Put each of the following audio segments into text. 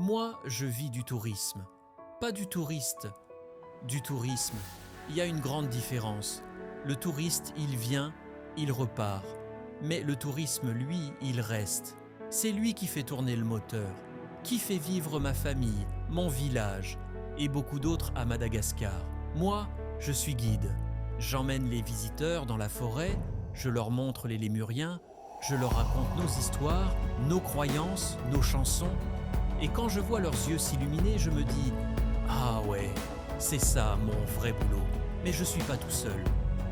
Moi, je vis du tourisme, pas du touriste. Du tourisme, il y a une grande différence. Le touriste, il vient, il repart. Mais le tourisme, lui, il reste. C'est lui qui fait tourner le moteur, qui fait vivre ma famille, mon village et beaucoup d'autres à Madagascar. Moi, je suis guide. J'emmène les visiteurs dans la forêt, je leur montre les lémuriens, je leur raconte nos histoires, nos croyances, nos chansons. Et quand je vois leurs yeux s'illuminer, je me dis « Ah ouais, c'est ça mon vrai boulot ». Mais je suis pas tout seul.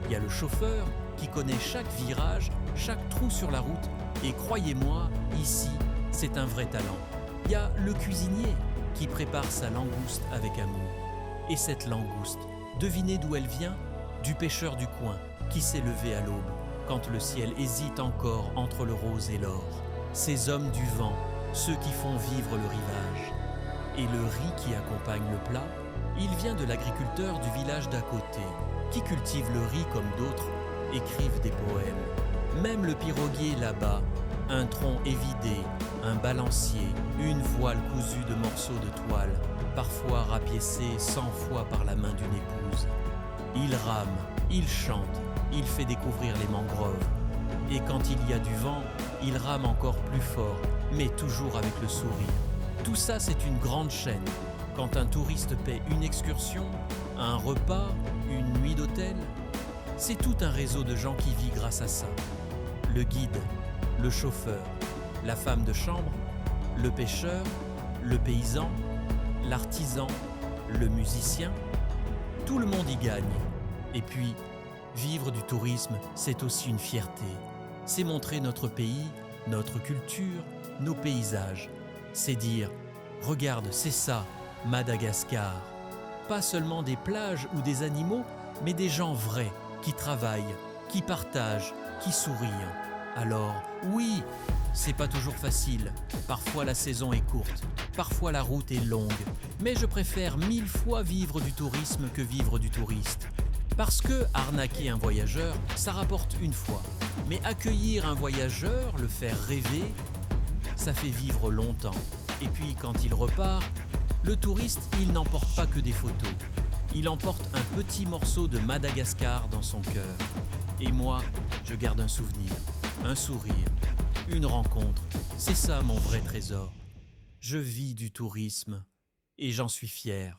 Il y a le chauffeur qui connaît chaque virage, chaque trou sur la route. Et croyez-moi, ici, c'est un vrai talent. Il y a le cuisinier qui prépare sa langouste avec amour. Et cette langouste, devinez d'où elle vient? Du pêcheur du coin qui s'est levé à l'aube, quand le ciel hésite encore entre le rose et l'or. Ces hommes du vent, ceux qui font vivre le rivage. Et le riz qui accompagne le plat, il vient de l'agriculteur du village d'à côté, qui cultive le riz comme d'autres, écrivent des poèmes. Même le piroguier là-bas, un tronc évidé, un balancier, une voile cousue de morceaux de toile, parfois rapiécée 100 fois par la main d'une épouse. Il rame, il chante, il fait découvrir les mangroves. Et quand il y a du vent, il rame encore plus fort, mais toujours avec le sourire. Tout ça, c'est une grande chaîne. Quand un touriste paie une excursion, un repas, une nuit d'hôtel, c'est tout un réseau de gens qui vit grâce à ça. Le guide, le chauffeur, la femme de chambre, le pêcheur, le paysan, l'artisan, le musicien, tout le monde y gagne. Et puis, vivre du tourisme, c'est aussi une fierté. C'est montrer notre pays, notre culture, nos paysages. C'est dire, regarde, c'est ça, Madagascar. Pas seulement des plages ou des animaux, mais des gens vrais, qui travaillent, qui partagent, qui sourient. Alors, oui, c'est pas toujours facile. Parfois la saison est courte, parfois la route est longue. Mais je préfère 1000 fois vivre du tourisme que vivre du touriste. Parce que arnaquer un voyageur, ça rapporte une fois. Mais accueillir un voyageur, le faire rêver, ça fait vivre longtemps. Et puis quand il repart, le touriste, il n'emporte pas que des photos. Il emporte un petit morceau de Madagascar dans son cœur. Et moi, je garde un souvenir, un sourire, une rencontre. C'est ça mon vrai trésor. Je vis du tourisme et j'en suis fier.